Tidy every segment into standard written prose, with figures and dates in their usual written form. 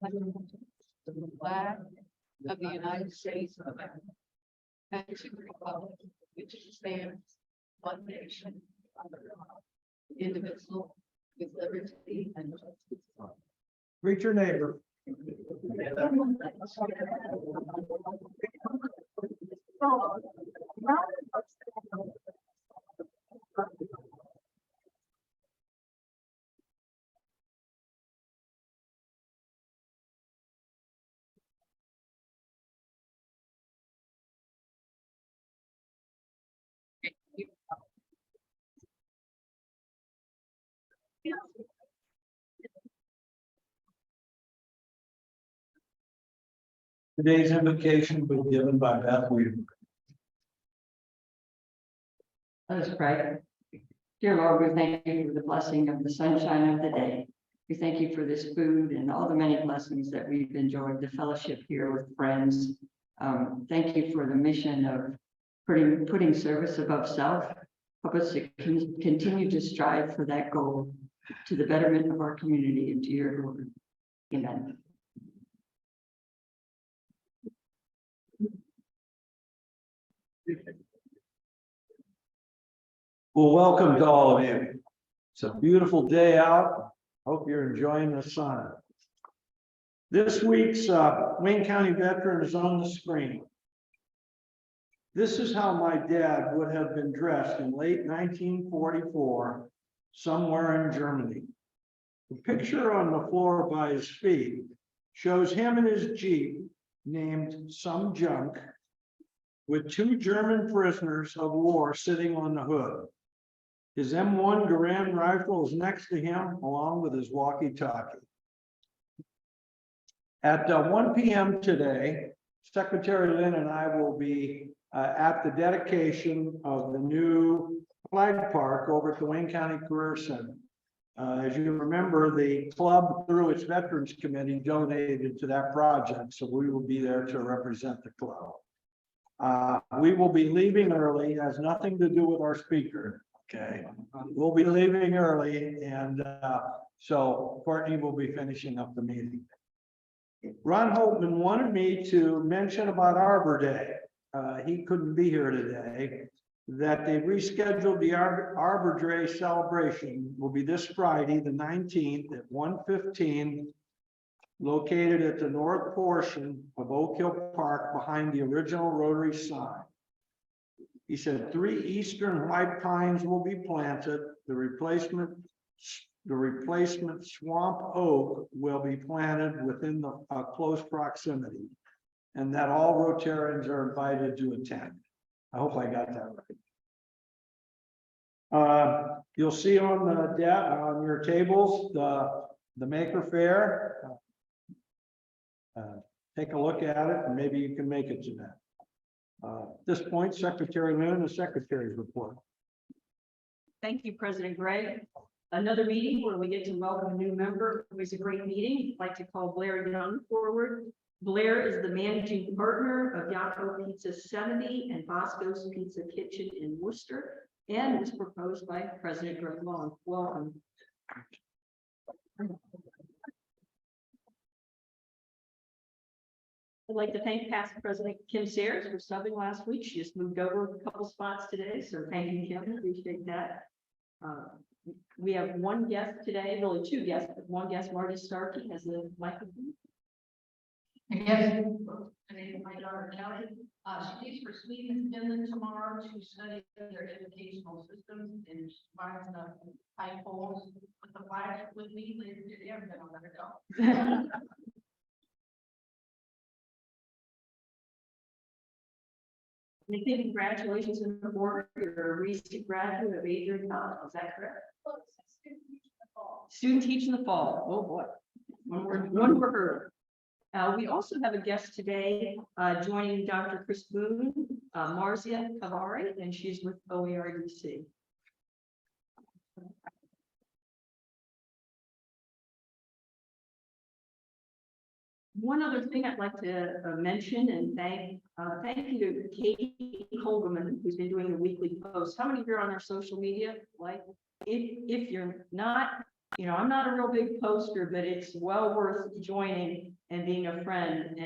To the flag of the United States of America, and to the republic which stands one nation under God, indivisible, with liberty and justice. Greet your neighbor. Today's invocation was given by Beth Weaver. Let us pray. Dear Lord, we thank you for the blessing of the sunshine of the day. We thank you for this food and all the many blessings that we've enjoyed, the fellowship here with friends. Thank you for the mission of putting service above self. Help us to continue to strive for that goal to the betterment of our community and to your glory. Amen. Well, welcome to all of you. It's a beautiful day out. Hope you're enjoying the sun. This week's Wayne County Veteran is on the screen. This is how my dad would have been dressed in late 1944, somewhere in Germany. The picture on the floor by his feet shows him in his Jeep named Some Junk, with 2 German prisoners of war sitting on the hood. His M1 Garand rifle is next to him, along with his walkie-talkie. At 1 p.m. today, Secretary Lynn and I will be at the dedication of the new flag park over at the Wayne County Career Center. As you remember, the club, through its Veterans Committee, donated to that project, so we will be there to represent the club. We will be leaving early. It has nothing to do with our speaker. Okay, we'll be leaving early, and so Courtney will be finishing up the meeting. Ron Holtman wanted me to mention about Arbor Day. He couldn't be here today. That they rescheduled the Arbor Day celebration will be this Friday, the 19th at 1:15, located at the north portion of Oak Hill Park behind the original Rotary sign. He said 3 eastern white pines will be planted. The replacement swamp oak will be planted within the close proximity, and that all Rotarians are invited to attend. I hope I got that right. You'll see on the on your tables the Maker Fair. Take a look at it, and maybe you can make it to that. At this point, Secretary Lynn, the Secretary's report. Thank you, President Gray. Another meeting where we get to welcome a new member. It was a great meeting. I'd like to call Blair Young forward. Blair is the managing partner of Yaco Pizza 70 and Bosco's Pizza Kitchen in Wooster, and was proposed by President Greg Long. Welcome. I'd like to thank past President Kim Sayers for subbing last week. She just moved over a couple spots today, so thank you, Kim. Appreciate that. We have one guest today, really 2 guests, but one guest, Marty Starkey, has the microphone. Yes, today my daughter Kelly, she leaves for Sweden and Finland tomorrow to study their educational systems, and she finds the high poles with the flags with me. They haven't been on there, go. And congratulations on the board. You're a recent graduate of Adrian College. Is that correct? Student teach in the fall. Oh boy, one more hurdle. We also have a guest today joining Dr. Chris Boone, Marzia Cavari, and she's with OARDC. One other thing I'd like to mention and thank you to Katie Holgeman, who's been doing the weekly post. How many of you are on our social media? Like, if you're not, you know, I'm not a real big poster, but it's well worth joining and being a friend.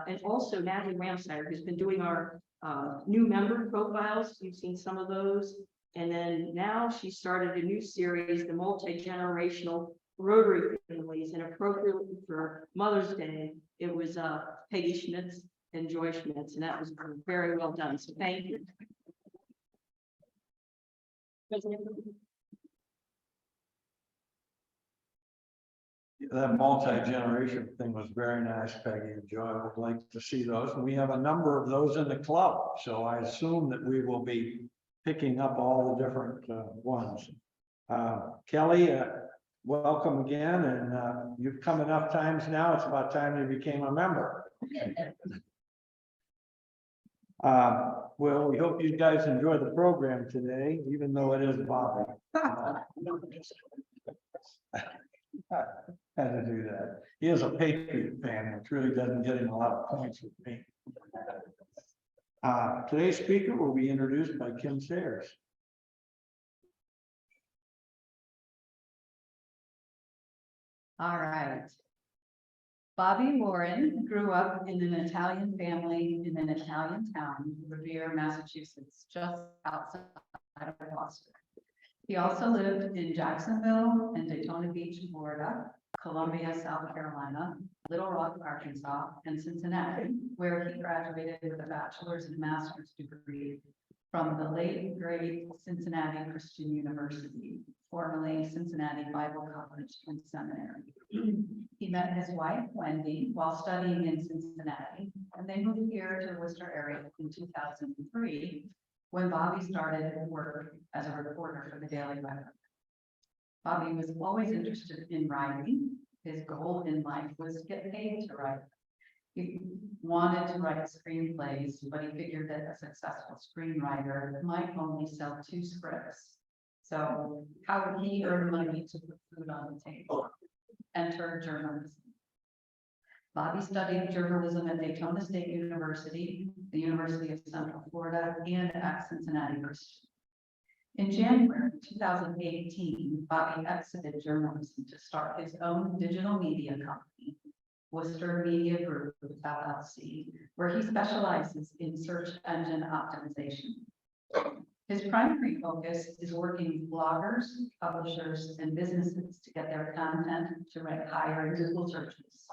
And also Natalie Ramsire, who's been doing our new member profiles. You've seen some of those. And then now she started a new series, the multi-generational Rotary families, and appropriately for Mother's Day, it was Peggy Schmitz and Joy Schmitz, and that was very well done. So thank you. That multi-generation thing was very nice, Peggy and Joy. I would like to see those. And we have a number of those in the club. So I assume that we will be picking up all the different ones. Kelly, welcome again. And you've come enough times now. It's about time you became a member. Well, we hope you guys enjoy the program today, even though it is Bobby. Had to do that. He is a Patriot fan, which really doesn't get him a lot of points with me. Today's speaker will be introduced by Kim Sayers. All right. Bobby Warren grew up in an Italian family in an Italian town, Revere, Massachusetts, just outside of Boston. He also lived in Jacksonville and Daytona Beach, Florida, Columbia, South Carolina, Little Rock, Arkansas, and Cincinnati, where he graduated with a bachelor's and master's degree from the late great Cincinnati Christian University, formerly Cincinnati Bible College and Seminary. He met his wife, Wendy, while studying in Cincinnati, and they moved here to the Worcester area in 2003, when Bobby started work as a reporter for the Daily Record. Bobby was always interested in writing. His goal in life was to get paid to write. He wanted to write screenplays, but he figured that a successful screenwriter might only sell 2 scripts. So how would he earn money to put food on the table? Enter journalism. Bobby studied journalism at Daytona State University, the University of Central Florida, and at Cincinnati Christian. In January 2018, Bobby exited journalism to start his own digital media company, Wooster Media Group LLC, where he specializes in search engine optimization. His primary focus is working with bloggers, publishers, and businesses to get their content to rank higher in Google searches.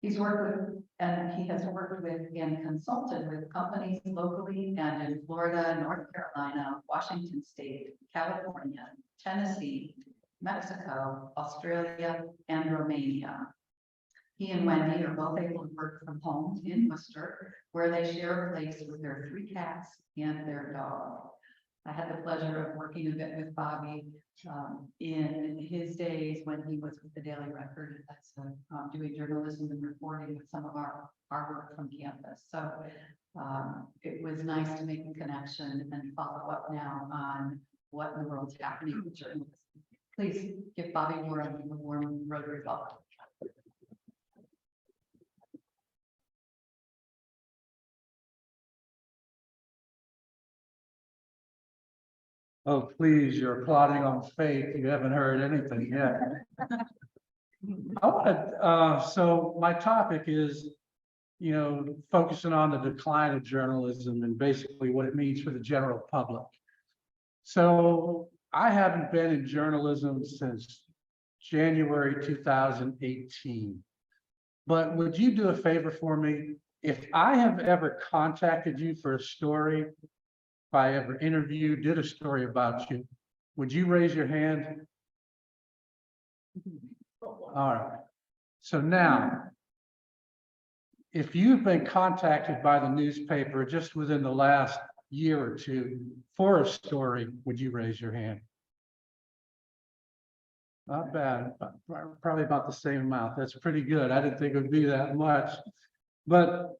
He's worked with, and he has worked with and consulted with companies locally and in Florida, North Carolina, Washington State, California, Tennessee, Mexico, Australia, and Romania. He and Wendy are both able to work from home in Worcester, where they share a place with their 3 cats and their dog. I had the pleasure of working a bit with Bobby in his days when he was with the Daily Record, doing journalism and reporting with some of our work from campus. So it was nice to make a connection and follow up now on what in the world's happening with journalism. Please give Bobby Warren a warm Rotary welcome. Oh, please, you're plotting on fate. You haven't heard anything yet. I want so my topic is, focusing on the decline of journalism and basically what it means for the general public. So I haven't been in journalism since January 2018. But would you do a favor for me? If I have ever contacted you for a story, if I ever interviewed, did a story about you, would you raise your hand? All right. So now, if you've been contacted by the newspaper just within the last year or 2 for a story, would you raise your hand? Not bad, probably about the same amount. That's pretty good. I didn't think it would be that much. But,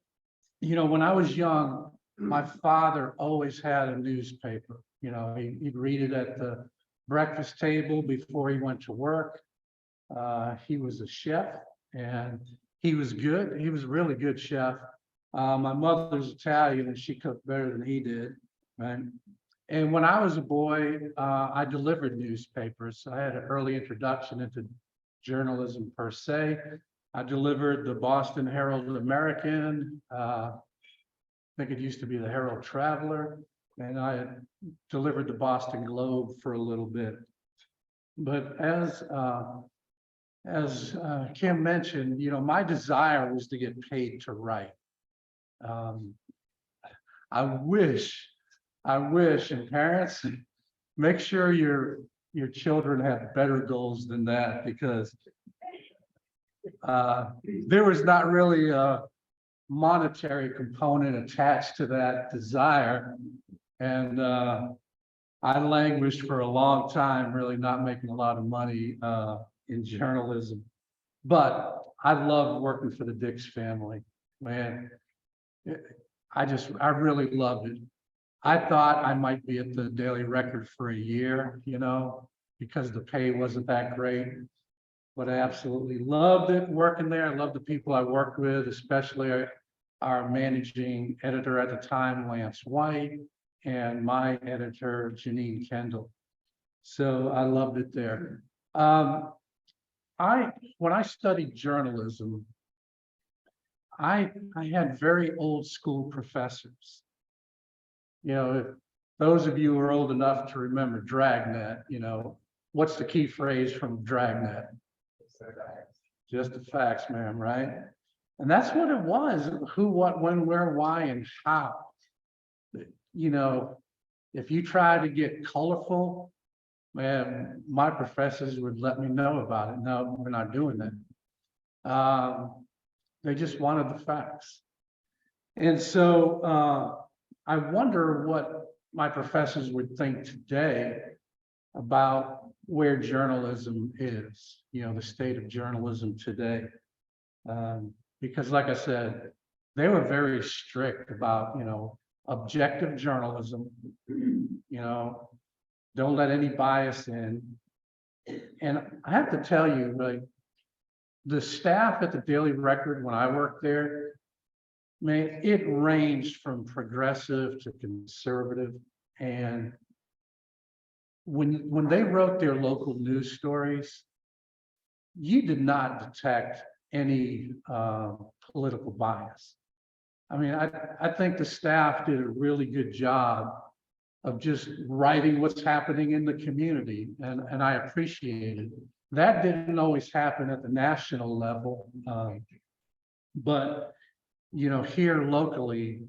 when I was young, my father always had a newspaper. He'd read it at the breakfast table before he went to work. He was a chef and he was good. He was a really good chef. My mother's Italian and she cooked better than he did. Right? And when I was a boy, I delivered newspapers. I had an early introduction into journalism per se. I delivered the Boston Herald American. I think it used to be the Herald Traveler, and I had delivered the Boston Globe for a little bit. But as Kim mentioned, my desire was to get paid to write. I wish, and parents, make sure your children have better goals than that, because there was not really a monetary component attached to that desire. And I languished for a long time, really not making a lot of money in journalism. But I loved working for the Dix family, man. I really loved it. I thought I might be at the Daily Record for a year, because the pay wasn't that great. But I absolutely loved it working there. I loved the people I worked with, especially our managing editor at the time, Lance White, and my editor, Janine Kendall. So I loved it there. When I studied journalism, I had very old school professors. If those of you who are old enough to remember Dragnet, what's the key phrase from Dragnet? Just the facts, ma'am, right? And that's what it was: who, what, when, where, why, and how. If you try to get colorful, man, my professors would let me know about it. No, we're not doing that. They just wanted the facts. And so I wonder what my professors would think today about where journalism is, the state of journalism today. Because like I said, they were very strict about, objective journalism, don't let any bias in. And I have to tell you, like, the staff at the Daily Record, when I worked there, man, it ranged from progressive to conservative. And when they wrote their local news stories, you did not detect any political bias. I mean, I think the staff did a really good job of just writing what's happening in the community, and I appreciate it. That didn't always happen at the national level, but here locally,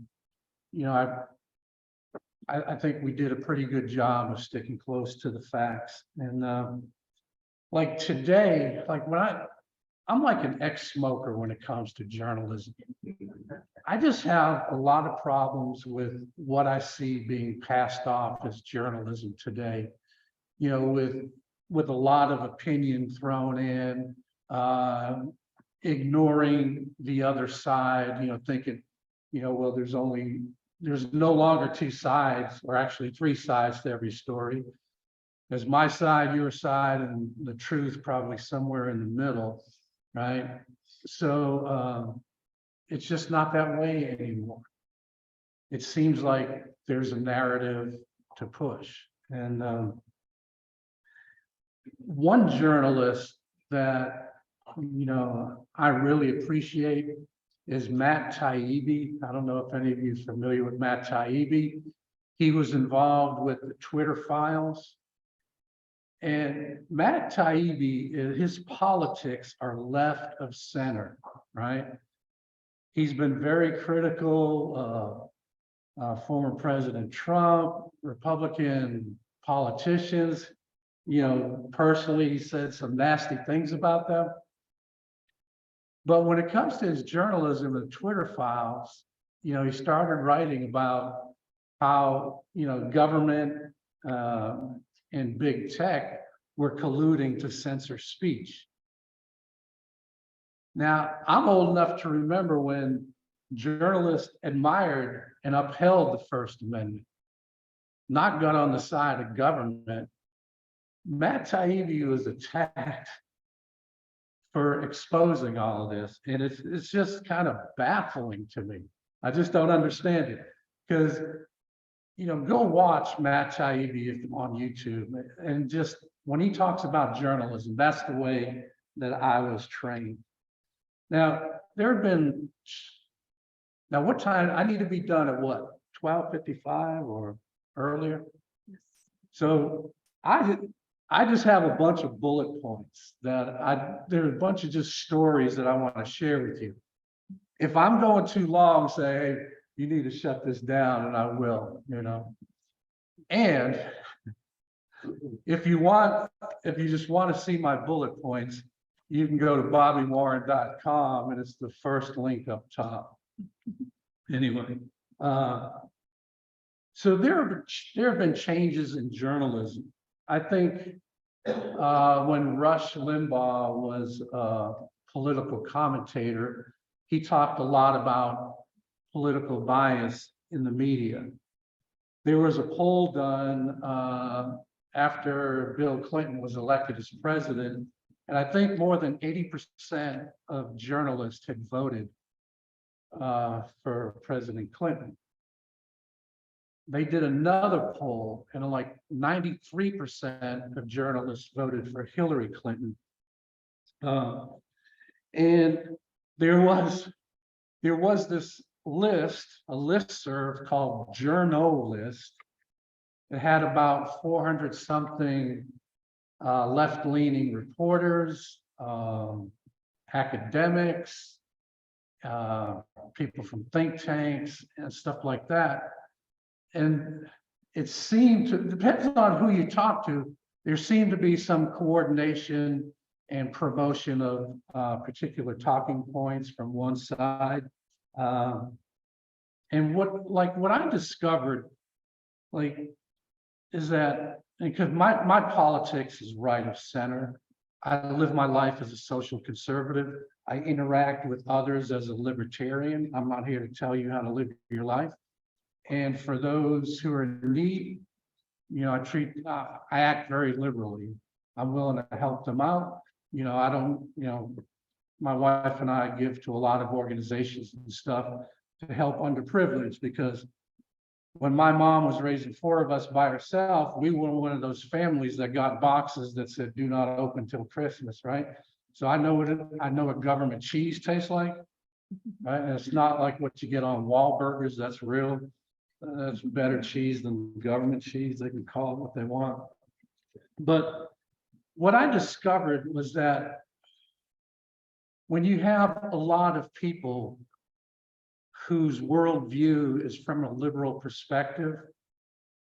I think we did a pretty good job of sticking close to the facts. And like today, like I'm like an ex-smoker when it comes to journalism. I just have a lot of problems with what I see being passed off as journalism today, with a lot of opinion thrown in, ignoring the other side, thinking, well, there's no longer two sides, or actually three sides to every story. There's my side, your side, and the truth probably somewhere in the middle, right? So it's just not that way anymore. It seems like there's a narrative to push. And one journalist that I really appreciate is Matt Taibbi. I don't know if any of you are familiar with Matt Taibbi. He was involved with the Twitter files. And Matt Taibbi, his politics are left of center, right? He's been very critical of former President Trump, Republican politicians. Personally, he said some nasty things about them. But when it comes to his journalism and Twitter files, he started writing about how, government and big tech were colluding to censor speech. Now, I'm old enough to remember when journalists admired and upheld the First Amendment, not got on the side of government. Matt Taibbi was attacked for exposing all of this. And it's just kind of baffling to me. I just don't understand it, because go watch Matt Taibbi on YouTube, and just when he talks about journalism, that's the way that I was trained. Now, there have been, now what time, I need to be done at what, 12:55 or earlier? So I just have a bunch of bullet points there are a bunch of just stories that I want to share with you. If I'm going too long, say, hey, you need to shut this down, and I will, And if you just want to see my bullet points, you can go to bobbywarren.com, and it's the first link up top. Anyway, so there have been changes in journalism. I think when Rush Limbaugh was a political commentator, he talked a lot about political bias in the media. There was a poll done after Bill Clinton was elected as president, and I think more than 80% of journalists had voted for President Clinton. They did another poll, and like 93% of journalists voted for Hillary Clinton. And there was this list, a listserv called Journo List. It had about 400 something left-leaning reporters, academics, people from think tanks and stuff like that. And it seemed to, depends on who you talk to, there seemed to be some coordination and promotion of particular talking points from one side. And what I discovered, is that, because my politics is right of center. I live my life as a social conservative. I interact with others as a libertarian. I'm not here to tell you how to live your life. And for those who are in need, I act very liberally. I'm willing to help them out. I don't, my wife and I give to a lot of organizations and stuff to help underprivileged, because when my mom was raising 4 of us by herself, we were one of those families that got boxes that said, do not open till Christmas, right? So I know what government cheese tastes like, right? And it's not like what you get on Wahlburgers. That's real. That's better cheese than government cheese. They can call it what they want. But what I discovered was that when you have a lot of people whose worldview is from a liberal perspective,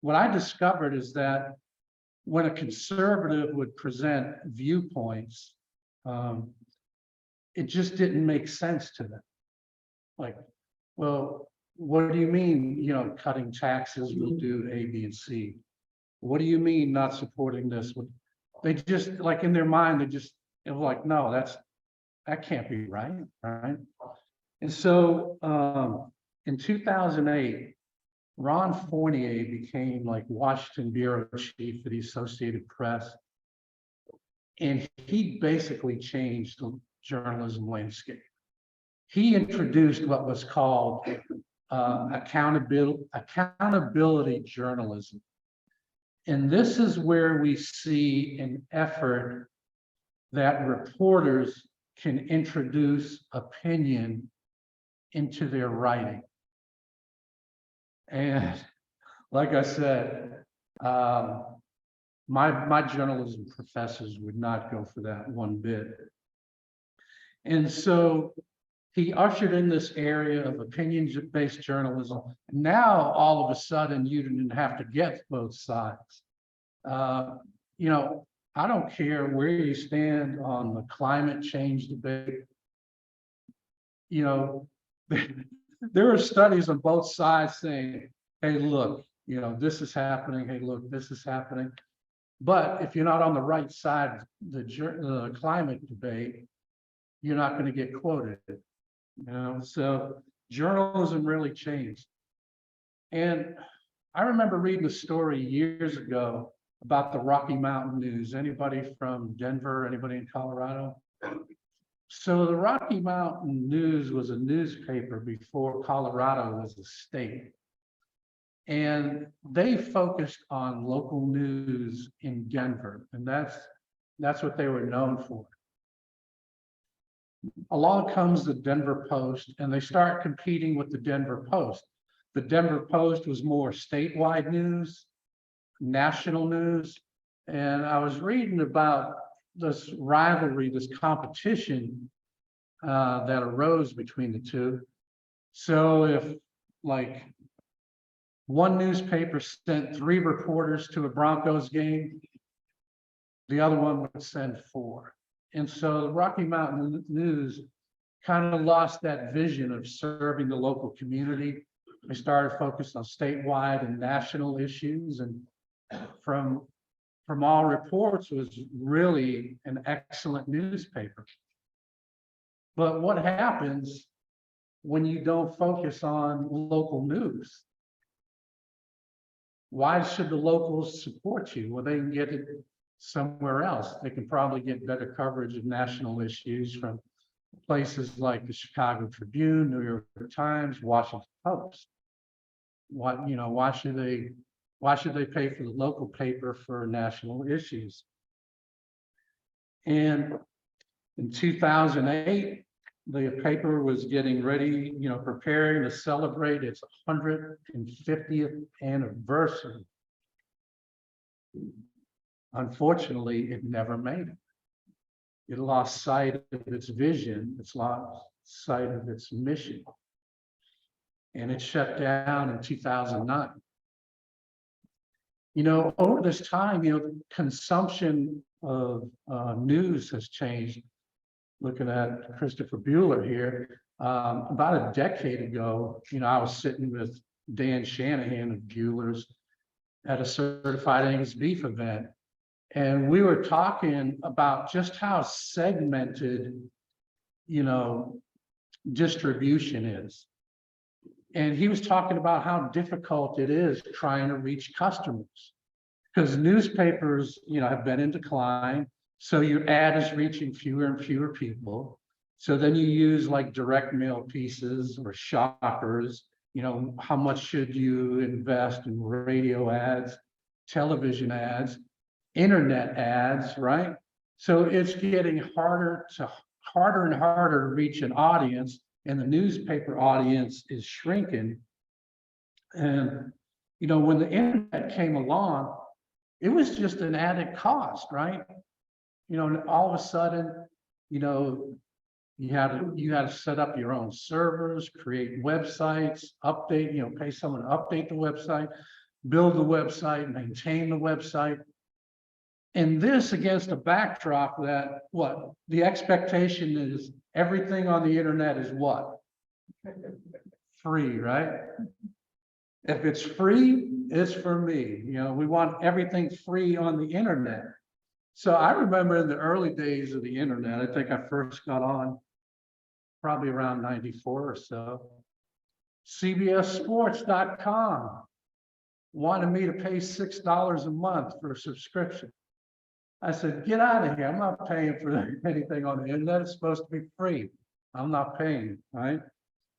what I discovered is that when a conservative would present viewpoints, it just didn't make sense to them. Like, well, what do you mean, cutting taxes will do A, B, and C? What do you mean not supporting this? They just, like, in their mind, it was like, no, that can't be right, right? And so in 2008, Ron Fournier became like Washington bureau chief for the Associated Press. And he basically changed the journalism landscape. He introduced what was called accountability journalism. And this is where we see an effort that reporters can introduce opinion into their writing. And like I said, my journalism professors would not go for that one bit. And so he ushered in this area of opinion-based journalism. Now, all of a sudden, you didn't have to get both sides. I don't care where you stand on the climate change debate. There are studies on both sides saying, hey, look, this is happening. Hey, look, this is happening. But if you're not on the right side of the climate debate, you're not going to get quoted. So journalism really changed. And I remember reading a story years ago about the Rocky Mountain News. Anybody from Denver? Anybody in Colorado? So the Rocky Mountain News was a newspaper before Colorado was a state. And they focused on local news in Denver, and that's what they were known for. Along comes the Denver Post, and they start competing with the Denver Post. The Denver Post was more statewide news, national news, and I was reading about this rivalry, this competition that arose between the two. So if like one newspaper sent 3 reporters to a Broncos game, the other one would send 4. And so the Rocky Mountain News kind of lost that vision of serving the local community. They started focused on statewide and national issues, and from all reports was really an excellent newspaper. But what happens when you don't focus on local news? Why should the locals support you? Well, they can get it somewhere else. They can probably get better coverage of national issues from places like the Chicago Tribune, New York Times, Washington Post. Why should they pay for the local paper for national issues? And in 2008, the paper was getting ready, preparing to celebrate its 150th anniversary. Unfortunately, it never made it. It lost sight of its vision, it's lost sight of its mission. And it shut down in 2009. Over this time, consumption of news has changed. Looking at Christopher Bueller here, about a decade ago, I was sitting with Dan Shanahan of Bueller's at a certified Angus beef event. And we were talking about just how segmented, distribution is. And he was talking about how difficult it is trying to reach customers, because newspapers, have been in decline. So your ad is reaching fewer and fewer people. So then you use like direct mail pieces or shoppers. How much should you invest in radio ads, television ads, internet ads, right? So it's getting harder and harder to reach an audience, and the newspaper audience is shrinking. And, when the internet came along, it was just an added cost, right? All of a sudden, you had to set up your own servers, create websites, update, pay someone to update the website, build the website, maintain the website. And this against a backdrop that the expectation is everything on the internet is what? Free, right? If it's free, it's for me. We want everything free on the internet. So I remember in the early days of the internet, I think I first got on probably around 94 or so. CBSSports.com wanted me to pay $6 a month for a subscription. I said, get out of here. I'm not paying for anything on the internet. It's supposed to be free. I'm not paying, right?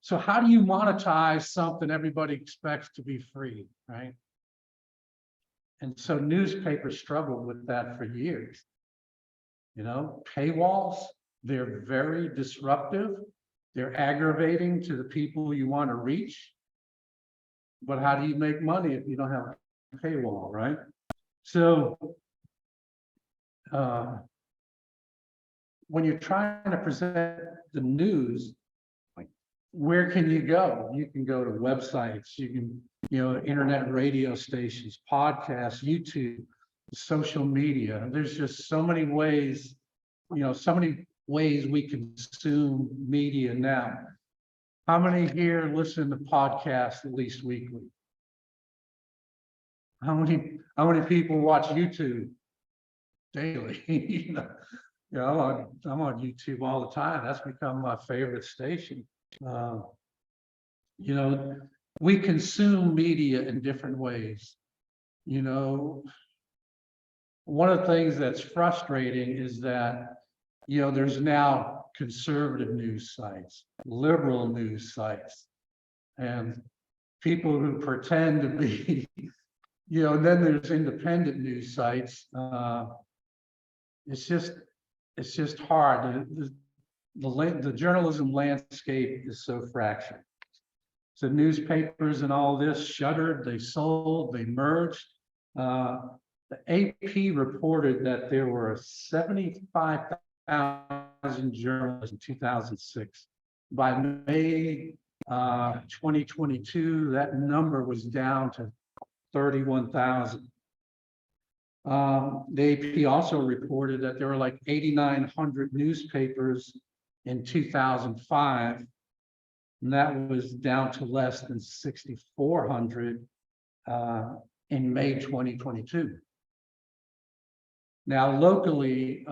So how do you monetize something everybody expects to be free, right? And so newspapers struggled with that for years. Paywalls, they're very disruptive. They're aggravating to the people you want to reach. But how do you make money if you don't have a paywall, right? So when you're trying to present the news, where can you go? You can go to websites, you can, internet radio stations, podcasts, YouTube, social media. There's just so many ways, we consume media now. How many here listen to podcasts at least weekly? How many people watch YouTube daily? I'm on YouTube all the time. That's become my favorite station. We consume media in different ways. One of the things that's frustrating is that, there's now conservative news sites, liberal news sites, and people who pretend to be, and then there's independent news sites. It's just hard. The journalism landscape is so fractured. So newspapers and all this shuttered, they sold, they merged. The AP reported that there were 75,000 journalists in 2006. By May 2022, that number was down to 31,000. The AP also reported that there were like 8,900 newspapers in 2005, and that was down to less than 6,400 in May 2022. Now, locally,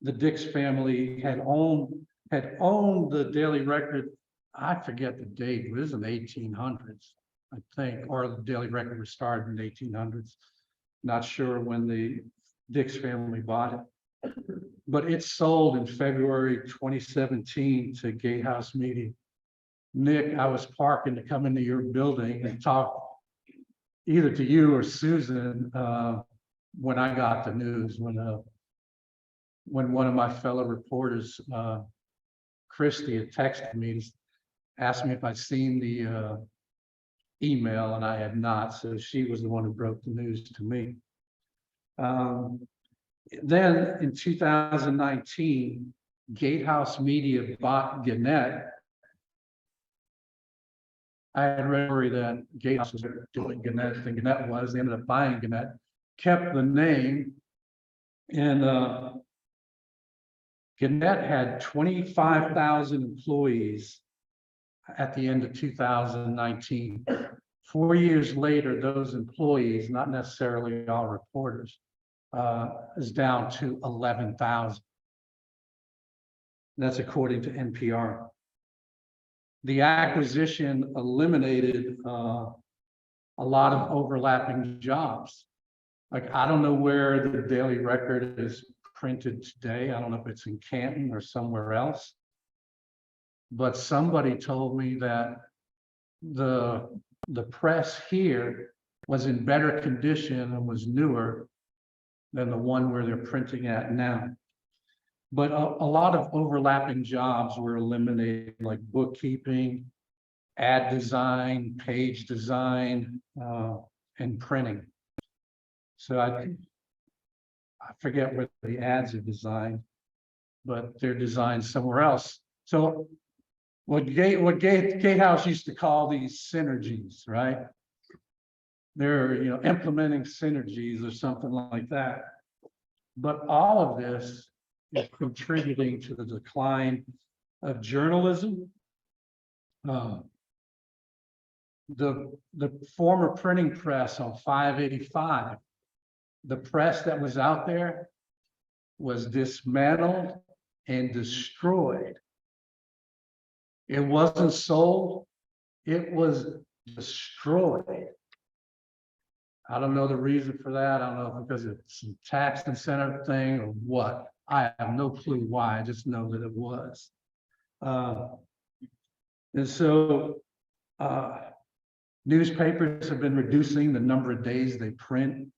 the Dix family had owned the Daily Record. I forget the date. It was in the 1800s, I think, or the Daily Record was started in the 1800s. Not sure when the Dix family bought it, but it sold in February 2017 to Gatehouse Media. Nick, I was parking to come into your building and talk either to you or Susan when I got the news, when one of my fellow reporters, Christy, had texted me, asked me if I'd seen the email, and I had not, so she was the one who broke the news to me. Then in 2019, Gatehouse Media bought Gannett. I had read that Gatehouse was doing Gannett, and Gannett was. They ended up buying Gannett, kept the name, and Gannett had 25,000 employees at the end of 2019. 4 years later, those employees, not necessarily all reporters, is down to 11,000. That's according to NPR. The acquisition eliminated a lot of overlapping jobs. Like, I don't know where the Daily Record is printed today. I don't know if it's in Canton or somewhere else. But somebody told me that the press here was in better condition and was newer than the one where they're printing at now. But a lot of overlapping jobs were eliminated, like bookkeeping, ad design, page design, and printing. So I forget where the ads are designed, but they're designed somewhere else. So what Gatehouse used to call these synergies, right? They're implementing synergies or something like that. But all of this is contributing to the decline of journalism. The former printing press on 585, the press that was out there was dismantled and destroyed. It wasn't sold, it was destroyed. I don't know the reason for that. I don't know if because it's some tax incentive thing or what. I have no clue why. I just know that it was. And so newspapers have been reducing the number of days they print,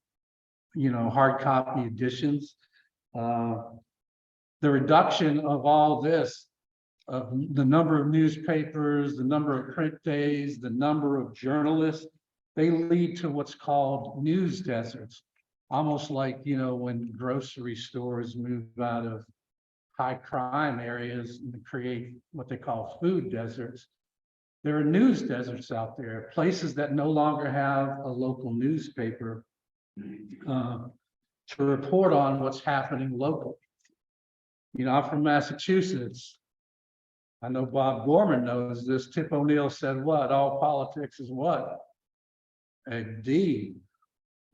hard copy editions. The reduction of all this, of the number of newspapers, the number of print days, the number of journalists, they lead to what's called news deserts. Almost like, when grocery stores move out of high crime areas and create what they call food deserts. There are news deserts out there, places that no longer have a local newspaper to report on what's happening locally. I'm from Massachusetts. I know Bob Gorman knows this. Tip O'Neill said what? All politics is what? A D,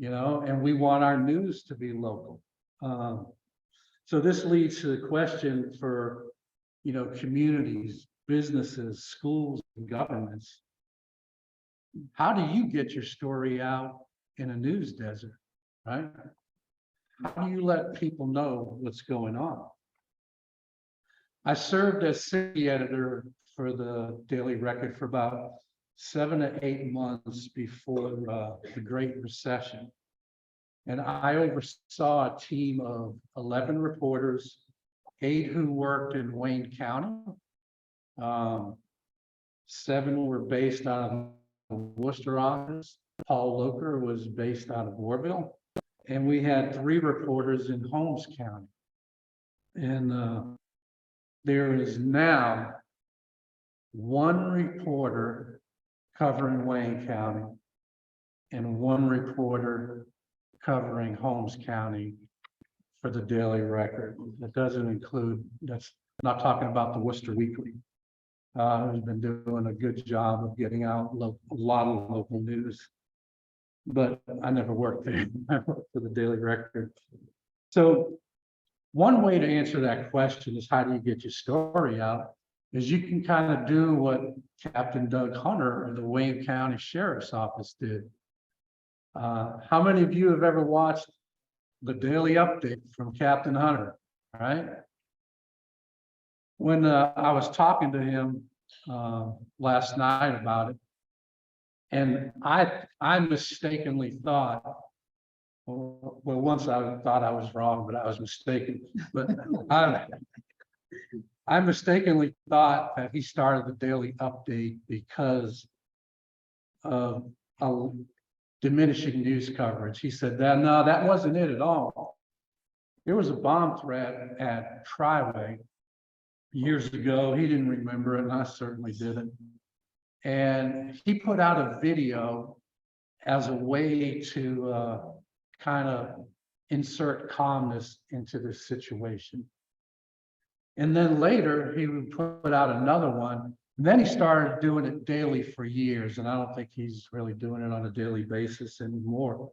and we want our news to be local. So this leads to the question for, communities, businesses, schools, and governments. How do you get your story out in a news desert, right? How do you let people know what's going on? I served as city editor for the Daily Record for about 7 to 8 months before the Great Recession. And I oversaw a team of 11 reporters, 8 who worked in Wayne County. 7 were based out of the Wooster office. Paul Loker was based out of Warville. And we had 3 reporters in Holmes County. And there is now 1 reporter covering Wayne County and 1 reporter covering Holmes County for the Daily Record. That doesn't include, that's not talking about the Worcester Weekly. Who's been doing a good job of getting out a lot of local news. But I never worked there. I worked for the Daily Record. So one way to answer that question is, how do you get your story out? Is you can kind of do what Captain Doug Hunter of the Wayne County Sheriff's Office did. How many of you have ever watched the daily update from Captain Hunter? All right. When I was talking to him last night about it, and I mistakenly thought, well, once I thought I was wrong, but I was mistaken. But I mistakenly thought that he started the daily update because of a diminishing news coverage. He said that, no, that wasn't it at all. There was a bomb threat at Triway years ago. He didn't remember it, and I certainly didn't. And he put out a video as a way to kind of insert calmness into this situation. And then later he would put out another one. And then he started doing it daily for years. And I don't think he's really doing it on a daily basis anymore.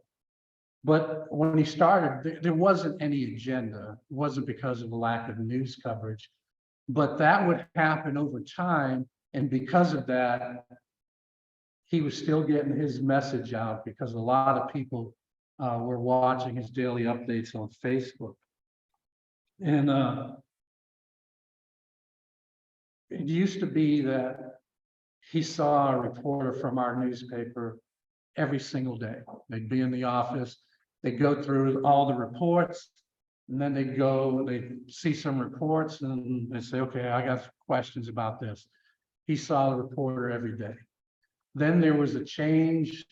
But when he started, there wasn't any agenda. It wasn't because of a lack of news coverage. But that would happen over time. And because of that, he was still getting his message out because a lot of people were watching his daily updates on Facebook. And it used to be that he saw a reporter from our newspaper every single day. They'd be in the office, they'd go through all the reports, and then they'd see some reports and they'd say, okay, I got some questions about this. He saw the reporter every day. Then there was a change,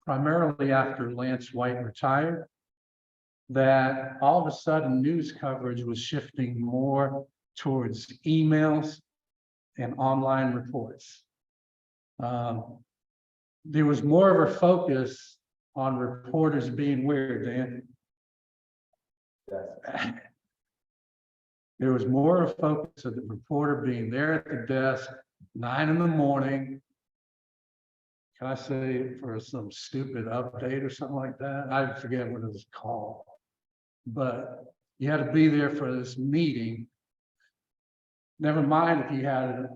primarily after Lance White retired, that all of a sudden news coverage was shifting more towards emails and online reports. There was more of a focus on reporters being where, Dan? There was more of a focus of the reporter being there at the desk, 9 in the morning. Can I say for some stupid update or something like that? I forget what it was called. But you had to be there for this meeting. Never mind if you had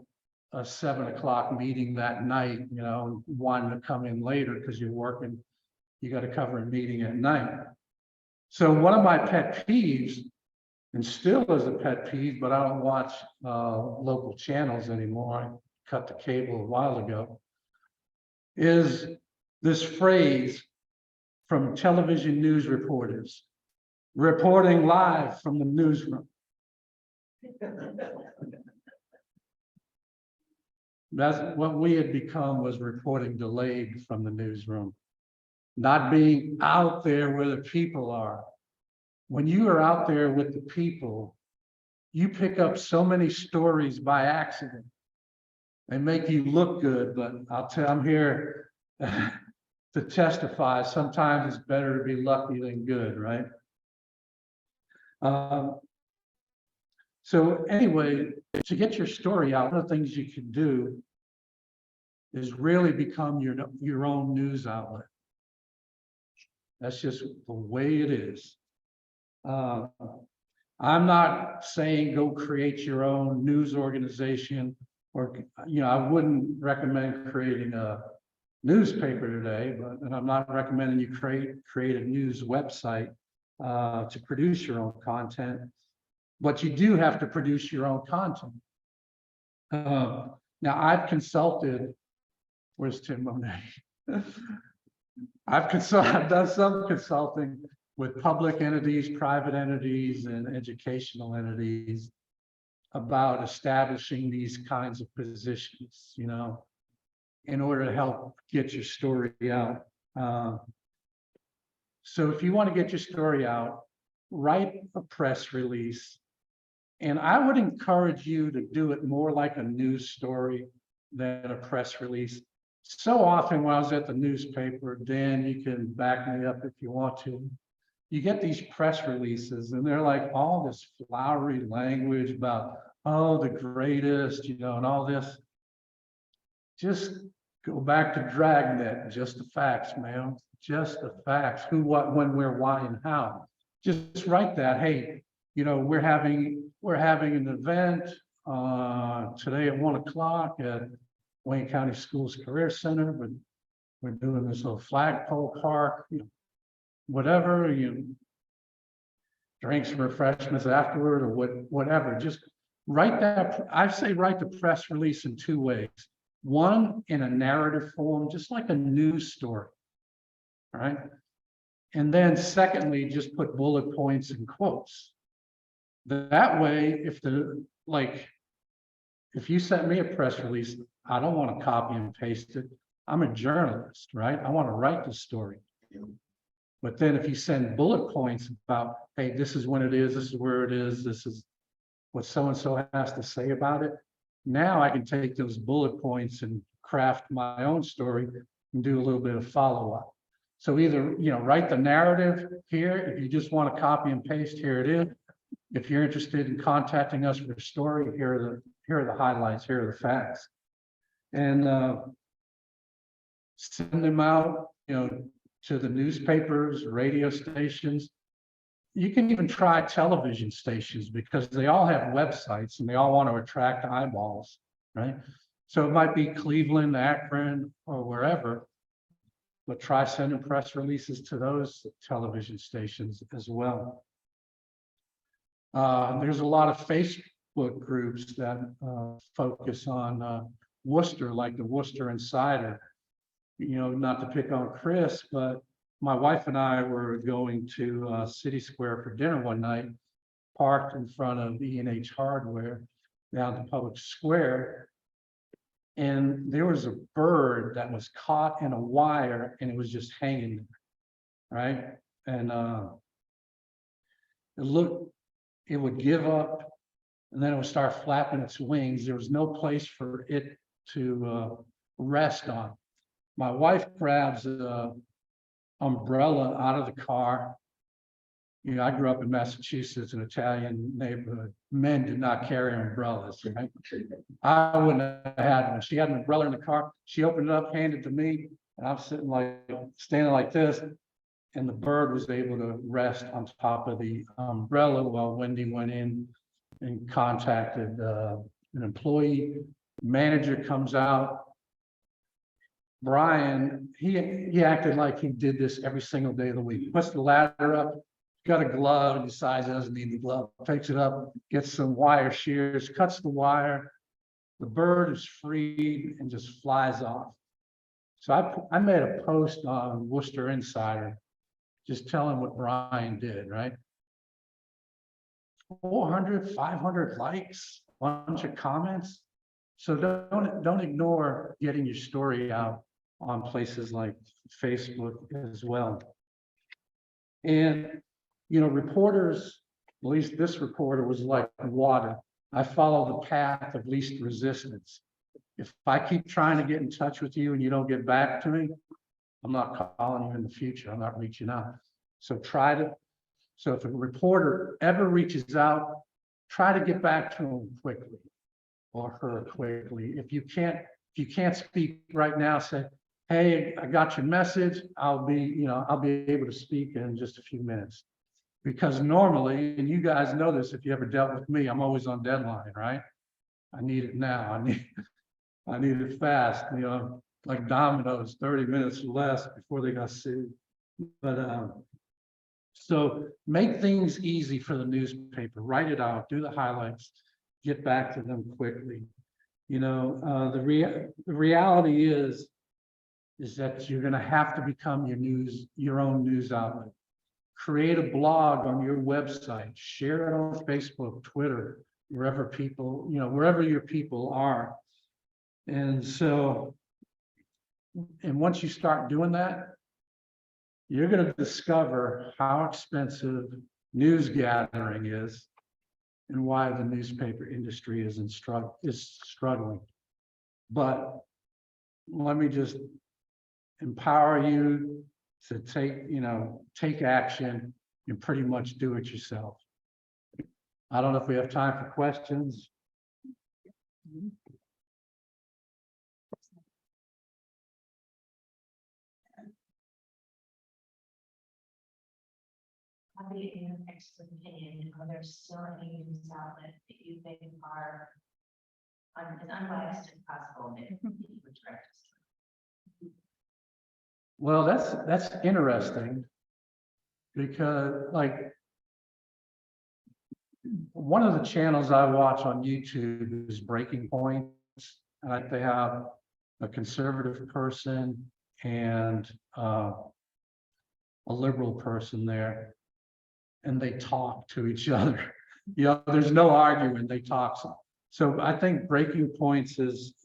a 7 o'clock meeting that night, you know, wanting to come in later because you're working, you got to cover a meeting at night. So one of my pet peeves, and still is a pet peeve, but I don't watch local channels anymore. I cut the cable a while ago, is this phrase from television news reporters, reporting live from the newsroom. That's what we had become, was reporting delayed from the newsroom, not being out there where the people are. When you are out there with the people, you pick up so many stories by accident. They make you look good, but I'll tell you, I'm here to testify. Sometimes it's better to be lucky than good, right? So anyway, to get your story out, one of the things you can do is really become your own news outlet. That's just the way it is. I'm not saying go create your own news organization, or, you know, I wouldn't recommend creating a newspaper today, and I'm not recommending you create a news website to produce your own content, but you do have to produce your own content. Now, I've consulted, where's Tim Monet? I've done some consulting with public entities, private entities, and educational entities about establishing these kinds of positions, you know, in order to help get your story out. So if you want to get your story out, write a press release. And I would encourage you to do it more like a news story than a press release. So often when I was at the newspaper, Dan, you can back me up if you want to. You get these press releases and they're like all this flowery language about, oh, the greatest, you know, and all this. Just go back to Dragnet, just the facts, man, just the facts, who, what, when, where, why, and how. Just write that, hey, you know, we're having an event today at 1 o'clock at Wayne County Schools Career Center, but we're doing this little flagpole park, you know, whatever, you drinks and refreshments afterward or whatever. Just write that. I say write the press release in two ways. One, in a narrative form, just like a news story, right? And then secondly, just put bullet points and quotes. That way, if you sent me a press release, I don't want to copy and paste it. I'm a journalist, right? I want to write the story. But then if you send bullet points about, hey, this is when it is, this is where it is, this is what so-and-so has to say about it. Now I can take those bullet points and craft my own story and do a little bit of follow-up. So either, you know, write the narrative here. If you just want to copy and paste, here it is. If you're interested in contacting us for a story, here are the highlights, here are the facts. And send them out, you know, to the newspapers, radio stations. You can even try television stations because they all have websites and they all want to attract eyeballs, right? So it might be Cleveland, Akron, or wherever, but try sending press releases to those television stations as well. There's a lot of Facebook groups that focus on Wooster, like the Wooster Insider. You know, not to pick on Chris, but my wife and I were going to City Square for dinner one night, parked in front of E&H Hardware down the public square. And there was a bird that was caught in a wire and it was just hanging there, right? And it would give up and then it would start flapping its wings. There was no place for it to rest on. My wife grabs an umbrella out of the car. You know, I grew up in Massachusetts, an Italian neighborhood. Men did not carry umbrellas, right? I wouldn't have had one. She had an umbrella in the car. She opened it up, handed it to me, and I'm standing like this. And the bird was able to rest on top of the umbrella while Wendy went in and contacted an employee. Manager comes out. Brian, he acted like he did this every single day of the week. He puts the ladder up, got a glove, and decides he doesn't need the glove, takes it up, gets some wire shears, cuts the wire. The bird is freed and just flies off. So I made a post on Wooster Insider, just telling what Brian did, right? 400, 500 likes, bunch of comments. So don't ignore getting your story out on places like Facebook as well. And, you know, reporters, at least this reporter was like water. I follow the path of least resistance. If I keep trying to get in touch with you and you don't get back to me, I'm not calling you in the future. I'm not reaching out. So if a reporter ever reaches out, try to get back to him quickly or her quickly. If you can't speak right now, say, hey, I got your message. I'll be able to speak in just a few minutes. Because normally, and you guys know this if you ever dealt with me, I'm always on deadline, right? I need it now. I need it fast, you know, like Domino's, 30 minutes or less before they got sued. But so make things easy for the newspaper, write it out, do the highlights, get back to them quickly. The reality is that you're gonna have to become your own news outlet. Create a blog on your website, share it on Facebook, Twitter, wherever people, wherever your people are. And so, and once you start doing that, you're gonna discover how expensive news gathering is and why the newspaper industry is struggling. But let me just empower you to take action and pretty much do it yourself. I don't know if we have time for questions. In your expert opinion, are there still any news outlets that you think are as unbiased as possible that you would direct us to? Well, that's interesting because one of the channels I watch on YouTube is Breaking Points. And they have a conservative person and a liberal person there. And they talk to each other. There's no arguing, they talk. So I think Breaking Points is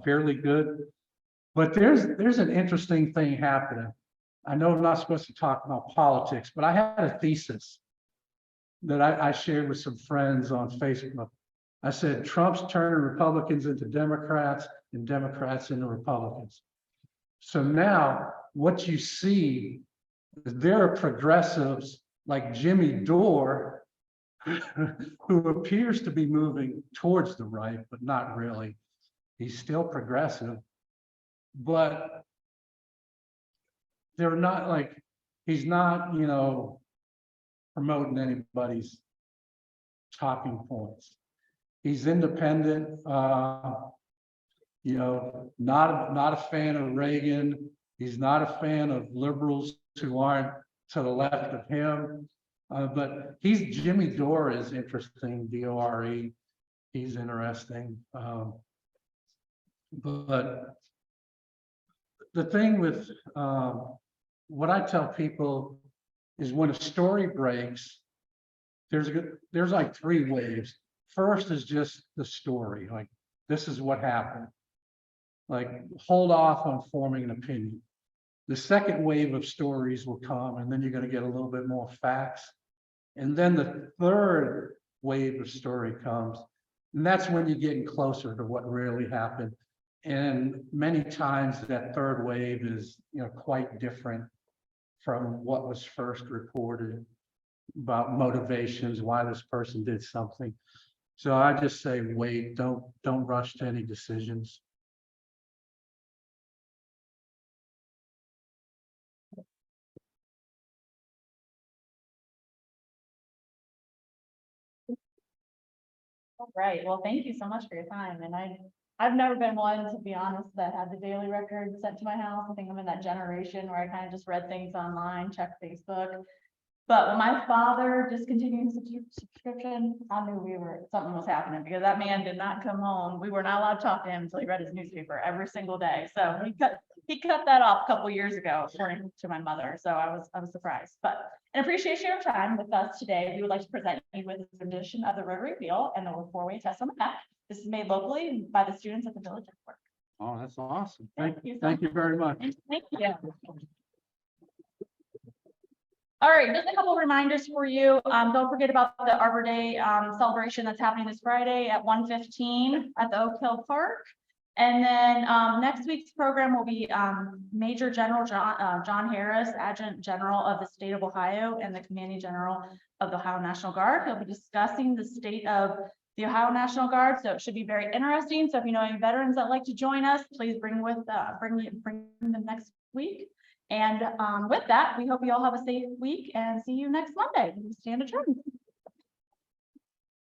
fairly good. But there's an interesting thing happening. I know I'm not supposed to talk about politics, but I had a thesis that I shared with some friends on Facebook. I said, Trump's turning Republicans into Democrats and Democrats into Republicans. So now what you see is there are progressives like Jimmy Dore, who appears to be moving towards the right, but not really. He's still progressive, but they're not he's not, promoting anybody's talking points. He's independent, not a fan of Reagan. He's not a fan of liberals who aren't to the left of him. But Jimmy Dore is interesting, D-O-R-E. He's interesting. But the thing with what I tell people is when a story breaks, there's like three waves. First is just the story, like this is what happened. Like hold off on forming an opinion. The second wave of stories will come, and then you're going to get a little bit more facts. And then the third wave of story comes, and that's when you're getting closer to what really happened. And many times that third wave is, quite different from what was first reported about motivations, why this person did something. So I just say, wait, don't rush to any decisions. All right, well, thank you so much for your time, and I've never been one, to be honest, that had the daily record sent to my house. I think I'm in that generation where I kind of just read things online, checked Facebook. But when my father discontinued his subscription, I knew something was happening, because that man did not come home. We were not allowed to talk to him until he read his newspaper every single day. So he cut that off a couple years ago, according to my mother. So I was surprised. But in appreciation of your time with us today, we would like to present you with a edition of the Rotary Wheel and the four-way test on the back. This is made locally by the students at the Village Network. Oh, that's awesome. Thank you. Thank you very much. Thank you. All right, just a couple of reminders for you. Don't forget about the Arbor Day celebration that's happening this Friday at 1:15 at the Oak Hill Park. And then next week's program will be Major General John Harris, Adjutant General of the state of Ohio and the Commanding General of the Ohio National Guard. He'll be discussing the state of the Ohio National Guard, so it should be very interesting. So if you know any veterans that like to join us, please bring them next week. And with that, we hope you all have a safe week and see you next Monday. We stand adjourned.